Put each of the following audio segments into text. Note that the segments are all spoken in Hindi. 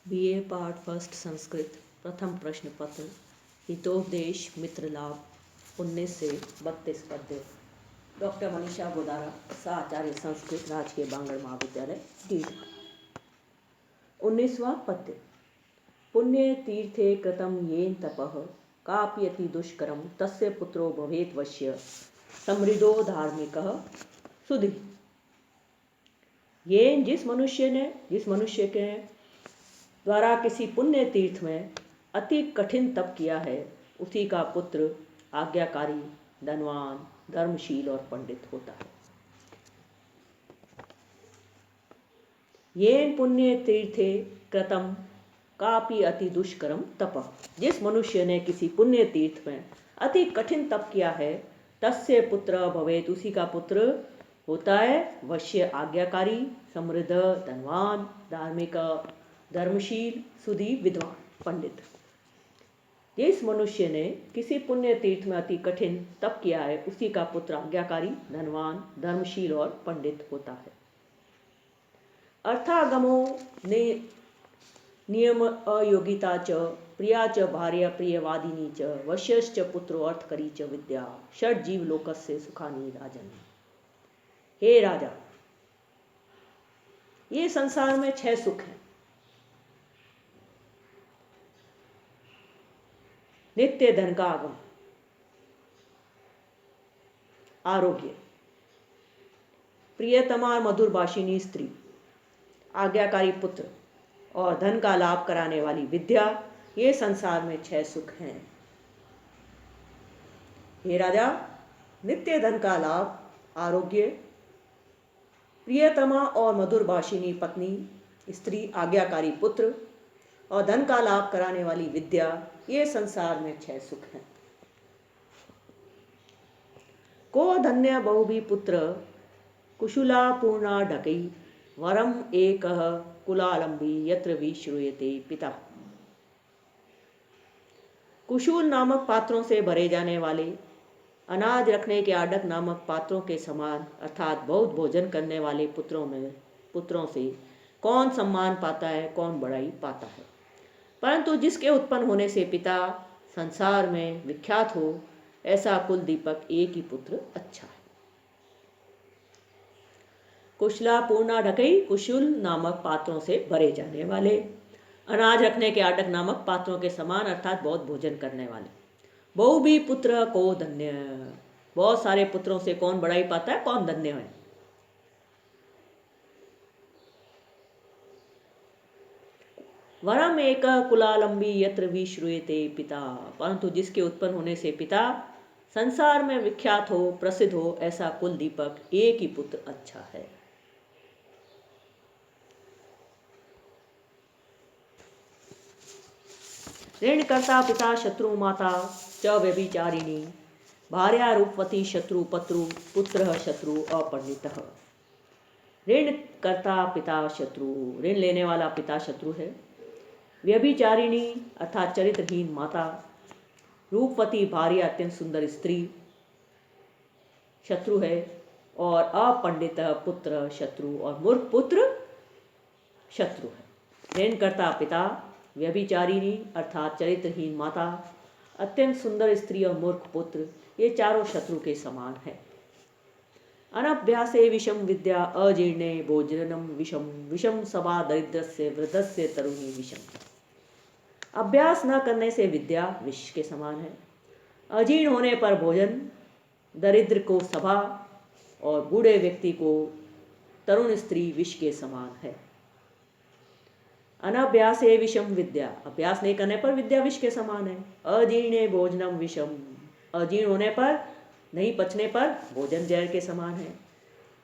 बीए पार्ट फर्स्ट संस्कृत प्रथम प्रश्न पत्र हितोपदेश मित्र लाभ 19 से 32 पद्य। डॉक्टर मनीषा गोदारा, आचार्य संस्कृत, राजकीय बांगड़ महाविद्यालय, डीड। 19वां पद्य। पुण्य तीर्थे कृतं येन तपः कापि अति दुष्करं तस्य पुत्रो भवेत् वश्य समृद्धो धार्मिकः सुधि। येन जिस मनुष्य के द्वारा किसी पुण्य तीर्थ में अति कठिन तप किया है, उसी का पुत्र आज्ञाकारी, धनवान, धर्मशील और पंडित होता है। येन पुण्य तीर्थे कृतं कापि अति दुष्करम तपः, जिस मनुष्य ने किसी पुण्य तीर्थ में अति कठिन तप किया है, तस्य पुत्र भवेत्, उसी का पुत्र होता है वश्य, आज्ञाकारी, समृद्ध, धनवान, धार्मिक, धर्मशील, सुधी, विद्वान, पंडित। जिस मनुष्य ने किसी पुण्य तीर्थ में अति कठिन तप किया है, उसी का पुत्र आज्ञाकारी, धनवान, धर्मशील और पंडित होता है। अर्थागमो ने नियम अयोगिता च प्रिया च भार्या प्रियवादिनी च वश्यश्च पुत्रो अर्थकरी च विद्या षड जीव लोकस्य सुखानि राजन। हे राजा, ये संसार में 6 सुख हैं। नित्य धन का आगम, आरोग्य, प्रियतमा और मधुर भाषिणी स्त्री, आज्ञाकारी पुत्र और धन का लाभ कराने वाली विद्या, ये संसार में 6 सुख हैं। हे राजा, नित्य धन का लाभ, आरोग्य, प्रियतमा और मधुर भाषिणी पत्नी स्त्री, आज्ञाकारी पुत्र और धन का लाभ कराने वाली विद्या, ये संसार में 6 सुख हैं। को धन्य बहु भी पुत्र कुशला पूर्णा ढकई वरम एक कुलालंबी यत्र भी श्रूयते पिता। कुशूल नामक पात्रों से भरे जाने वाले, अनाज रखने के आडक नामक पात्रों के समान, अर्थात बहुत भोजन करने वाले पुत्रों से कौन सम्मान पाता है, कौन बड़ाई पाता है। परंतु जिसके उत्पन्न होने से पिता संसार में विख्यात हो, ऐसा कुल दीपक एक ही पुत्र अच्छा है। कुशला पूर्णा ढकई, कुशुल नामक पात्रों से भरे जाने वाले, अनाज रखने के आडक नामक पात्रों के समान, अर्थात बहुत भोजन करने वाले। बहु भी पुत्र को धन्य, बहुत सारे पुत्रों से कौन बड़ाई पाता है, कौन धन्य है। वरम एक कुलालंबी यत्र भी श्रूयते पिता, परंतु जिसके उत्पन्न होने से पिता संसार में विख्यात हो, प्रसिद्ध हो, ऐसा कुल दीपक एक ही पुत्र अच्छा है। ऋण करता पिता शत्रु माता च व्यभिचारिणी भार्या रूपवती शत्रु पत्रु पुत्र शत्रु अपंडितः। ऋण करता पिता शत्रु, ऋण लेने वाला पिता शत्रु है। व्यभिचारिणी अर्थात चरित्रहीन माता, रूपवती भार्या अत्यंत सुंदर स्त्री शत्रु है, और अपंडित पुत्र शत्रु और मूर्ख पुत्र शत्रु है। ऋण करता पिता, व्यभिचारिणी अर्थात चरित्रहीन माता, अत्यंत सुंदर स्त्री और मूर्ख पुत्र, ये चारों शत्रु के समान है। अनभ्यासे विषम विद्या अजीर्णे भोजनम विषम विषम सभा दरिद्रस्य वृद्धस्य तरुणी विषम। अभ्यास न करने से विद्या विष के समान है। अजीर्ण होने पर भोजन दरिद्र को सभा और बूढ़े व्यक्ति को तरुण स्त्री विष के समान है। अनभ्यासे विषम विद्या, अभ्यास नहीं करने पर विद्या विष के समान है। अजीर्णे भोजनम विषम, अजीर्ण होने पर, नहीं पचने पर भोजन जहर के समान है।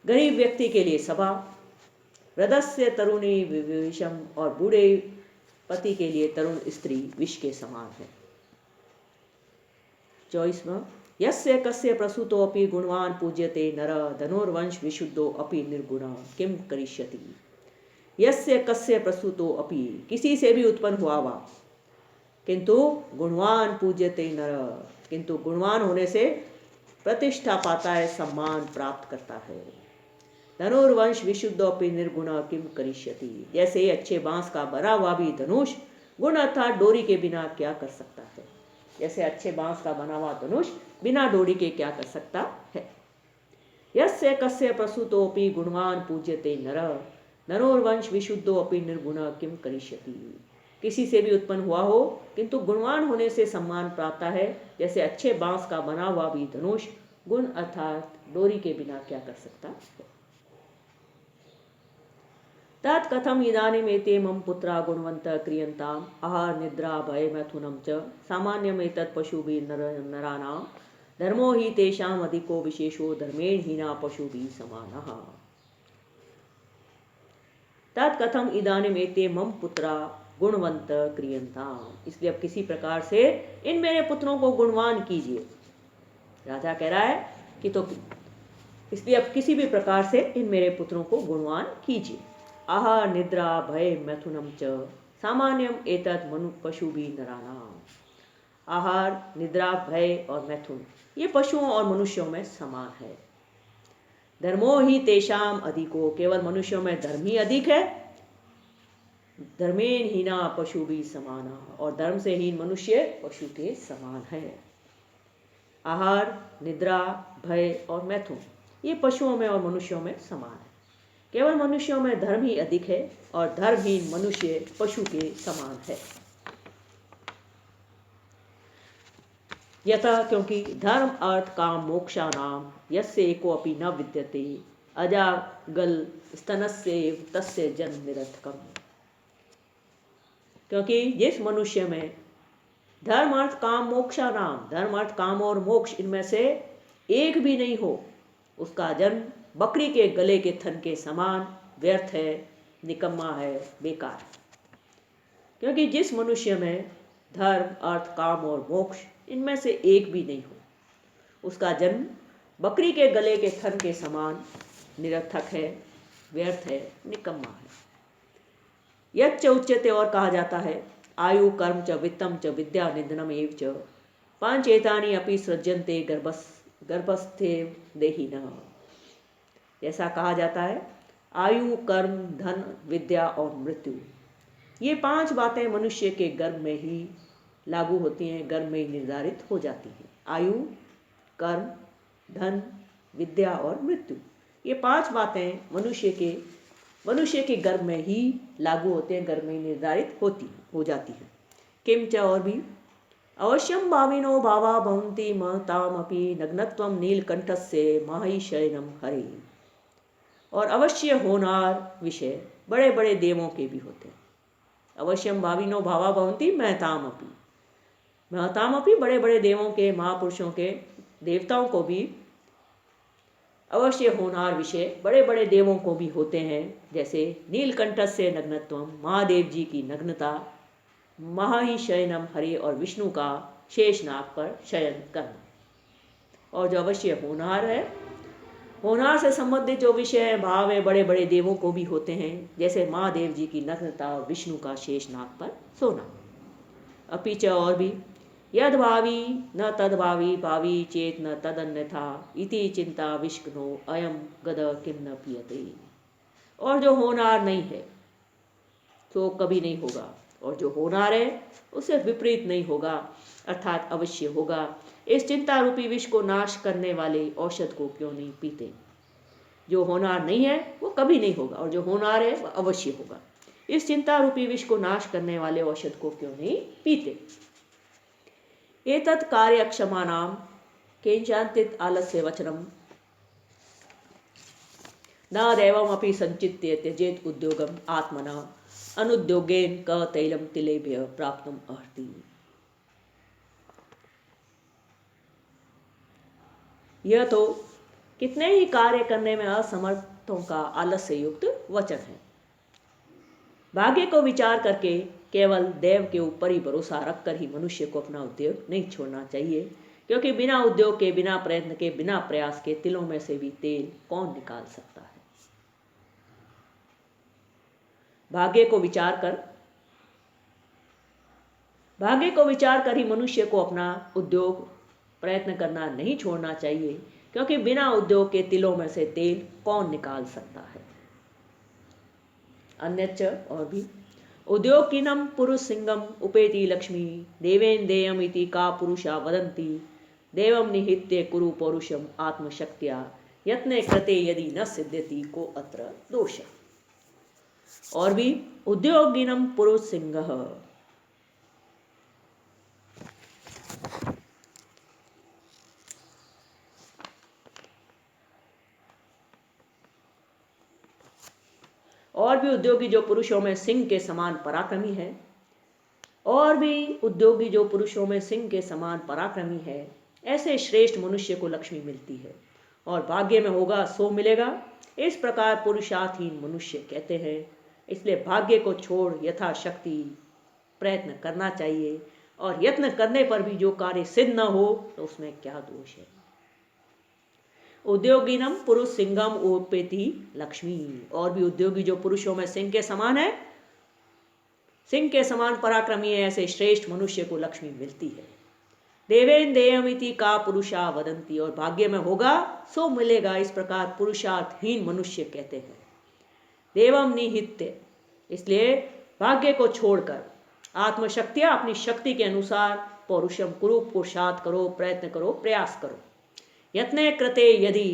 गरीब व्यक्ति के लिए सभा, वृद्धस्य तरुणी विषम, और बूढ़े पति के लिए तरुण स्त्री विष के समान है। 24वां। यस्य कस्य प्रसूतो अपि गुणवान पूज्यते नर धनुर्वंश विशुद्धो अपि निर्गुण किम करिष्यति। यस्य कस्य प्रसूतो अपि, किसी से भी उत्पन्न हुआ हुआ, किंतु गुणवान पूज्यते नर, किंतु गुणवान होने से प्रतिष्ठा पाता है, सम्मान प्राप्त करता है। धनुर्वंश विशुद्धोपि निर्गुण किम करिष्यति। जैसे अच्छे बांस का बना हुआ भी धनुष गुण अर्थात डोरी के बिना क्या कर सकता है। जैसे अच्छे बांस का बना हुआ धनुष बिना डोरी के क्या कर सकता है। यस्य कस्य प्रसूतोपि गुणवान पूज्यते नर धनुर्वंश विशुद्धोपि निर्गुण किम करिष्यति। किसी से भी उत्पन्न हुआ हो किंतु गुणवान होने से सम्मान प्राप्त है। जैसे अच्छे बांस का बना हुआ भी धनुष गुण अर्थात डोरी के बिना क्या कर सकता है। तत् कथम इदानीमेते मम पुत्रा गुणवन्तः क्रियन्ताम् आहार निद्रा भय मैथुनं च सामान्यमेतत् पशुभिर्नराणां धर्मो हि तेषाम् अधिको विशेषो धर्मेण हीना पशुभिः समानः। तत् कथम इदानीमेते मम पुत्रा गुणवन्तः क्रियन्ताम्। इसलिए अब किसी प्रकार से इन मेरे पुत्रों को गुणवान कीजिए। राजा कह रहा है कि तो इसलिए अब किसी भी प्रकार से इन मेरे पुत्रों को गुणवान कीजिए। आहार निद्रा भय मैथुनम च सामान्यम एतत् मनु पशु भी नराणाम। आहार निद्रा भय और मैथुन ये पशुओं और मनुष्यों में समान है। धर्मो ही तेषाम अधिको केवल मनुष्यों में धर्म ही अधिक है। धर्मेण हीना पशु भी समाना और धर्म से हीन मनुष्य पशु के समान है। आहार निद्रा भय और मैथुन ये पशुओं में और मनुष्यों में समान है। केवल मनुष्यों में धर्म ही अधिक है और धर्महीन मनुष्य पशु के समान है। यथा क्योंकि धर्म अर्थ काम मोक्षा नाम यस्य एको अपि न विद्यते अजागल स्तनस्यैव तस्य जन्म निरर्थकम्। क्योंकि जिस मनुष्य में धर्म अर्थ काम मोक्षा नाम धर्म अर्थ काम और मोक्ष इनमें से एक भी नहीं हो उसका जन्म बकरी के गले के थन के समान व्यर्थ है, निकम्मा है, बेकार है। क्योंकि जिस मनुष्य में धर्म अर्थ काम और मोक्ष इनमें से एक भी नहीं हो उसका जन्म बकरी के गले के थन के समान निरर्थक है, व्यर्थ है, निकम्मा है। यच्च उच्यते और कहा जाता है आयु कर्म च वित्तम च विद्या निधनम एव च पांचेतानि अपि सृज्यन्ते गर्भस्थे देहिनः। जैसा कहा जाता है आयु कर्म धन विद्या और मृत्यु ये पांच बातें मनुष्य के गर्भ में ही लागू होती हैं, गर्भ में ही निर्धारित हो जाती हैं। आयु कर्म धन विद्या और मृत्यु ये पांच बातें मनुष्य के गर्भ में ही लागू होते हैं, गर्भ में ही निर्धारित हो जाती हैं। किंच और भी अवश्यम भाविनो भावा भवन्ति महतामपि नग्नत्वं नीलकंठस्य माहिशयनम हरे। और अवश्य होनार विषय बड़े बड़े देवों के भी होते हैं। अवश्यम भाविनो भावा भवन्ति महतामपि बड़े बड़े देवों के महापुरुषों के देवताओं को भी अवश्य होनार विषय बड़े बड़े देवों को भी होते हैं। जैसे नीलकंठस्य नग्नत्वम महादेव जी की नग्नता, महाशयनम हरि और विष्णु का शेषनाग पर शयन करना। और जो अवश्य होनार है होनार से संबंधित जो विषय है भाव है बड़े बड़े देवों को भी होते हैं। जैसे महादेव जी की नग्नता और विष्णु का शेषनाग पर सोना। अपिच और भी यद भावी न तद भावी भावी चेत न तद अन्यथा इति चिंता विष्णु अयम गद किम न पियते। और जो होनार नहीं है तो कभी नहीं होगा और जो होनार है उसे विपरीत नहीं होगा अर्थात अवश्य होगा। इस चिंता रूपी विष को नाश करने वाले औषध को क्यों नहीं पीते। जो होनार नहीं है वो कभी नहीं होगा और जो होनार है वह अवश्य होगा। इस चिंता रूपी विष को नाश करने वाले औषध को क्यों नहीं पीते। एतत् कार्य क्षमानाम केंचांतित आलस्य वचनम न दैवमपि संचित्य त्यजेत उद्योगम आत्मना अनुद्योगेन क तैलम तिलेभ्य प्राप्तुम अर्हति। यह तो कितने ही कार्य करने में असमर्थों का आलस्य युक्त वचन है। भाग्य को विचार करके केवल देव के ऊपर ही भरोसा रखकर ही मनुष्य को अपना उद्योग नहीं छोड़ना चाहिए, क्योंकि बिना उद्योग के, बिना प्रयत्न के, बिना प्रयास के तिलों में से भी तेल कौन निकाल सकता है। भाग्य को विचार कर ही मनुष्य को अपना उद्योग प्रयत्न करना नहीं छोड़ना चाहिए, क्योंकि बिना उद्योग के तिलों में से तेल कौन निकाल सकता है। अन्यच्च और भी, उद्योगिनम पुरुष सिंगम उपेति लक्ष्मी देवेन देयम इति का पुरुषा वदंती देवम निहित्य कुरु पौरुषम आत्मशक्त्या यत्ने कृते यदि न सिद्ध्यति को अत्र दोष। और भी, उद्योगिनम पुरुष सिंह, और भी उद्योगी जो पुरुषों में सिंह के समान पराक्रमी है, और भी उद्योगी जो पुरुषों में सिंह के समान पराक्रमी है, ऐसे श्रेष्ठ मनुष्य को लक्ष्मी मिलती है और भाग्य में होगा सो मिलेगा, इस प्रकार पुरुषार्थहीन मनुष्य कहते हैं। इसलिए भाग्य को छोड़ यथाशक्ति प्रयत्न करना चाहिए, और यत्न करने पर भी जो कार्य सिद्ध न हो तो उसमें क्या दोष है। उद्योगिनम पुरुष सिंगम उपेति लक्ष्मी, और भी उद्योगी जो पुरुषों में सिंह के समान है, सिंह के समान पराक्रमी है, ऐसे श्रेष्ठ मनुष्य को लक्ष्मी मिलती है। देवेन देयमिति का पुरुषा वदंती, और भाग्य में होगा सो मिलेगा, इस प्रकार पुरुषार्थहीन मनुष्य कहते हैं। देवम निहित्य, इसलिए भाग्य को छोड़कर आत्मशक्तियां अपनी शक्ति के अनुसार पौरुषम कुरु, पुरुषार्थ करो, प्रयत्न करो, प्रयास करो। यत्ने कृते यदि,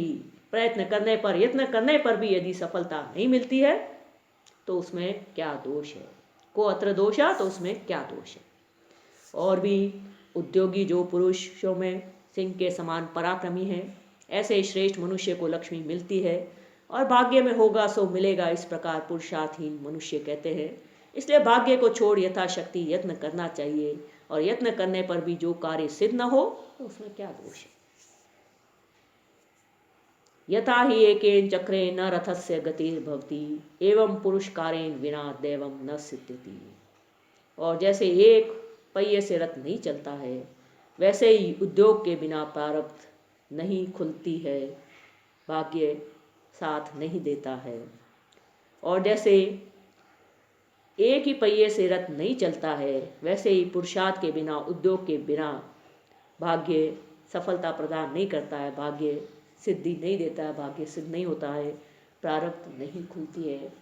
प्रयत्न करने पर, यत्न करने पर भी यदि सफलता नहीं मिलती है तो उसमें क्या दोष है। को अत्र दोषा, तो उसमें क्या दोष है। और भी, उद्योगी जो पुरुषों में सिंह के समान पराक्रमी है, ऐसे श्रेष्ठ मनुष्य को लक्ष्मी मिलती है और भाग्य में होगा सो मिलेगा, इस प्रकार पुरुषार्थहीन मनुष्य कहते हैं। इसलिए भाग्य को छोड़ यथाशक्ति यत्न करना चाहिए, और यत्न करने पर भी जो कार्य सिद्ध न हो तो उसमें क्या दोष है। यथा ही एकेन चक्रे न रथस्य गतिर्भवति एवं पुरुषकारेण विना दैवम न सिद्ध्यति, और जैसे एक पहिए से रथ नहीं चलता है, वैसे ही उद्योग के बिना प्रारब्ध नहीं खुलती है, भाग्य साथ नहीं देता है। और जैसे एक ही पहिए से रथ नहीं चलता है, वैसे ही पुरुषार्थ के बिना, उद्योग के बिना भाग्य सफलता प्रदान नहीं करता है, भाग्य सिद्धि नहीं देता है, भाग्य सिद्ध नहीं होता है, प्रारब्ध नहीं खुलती है।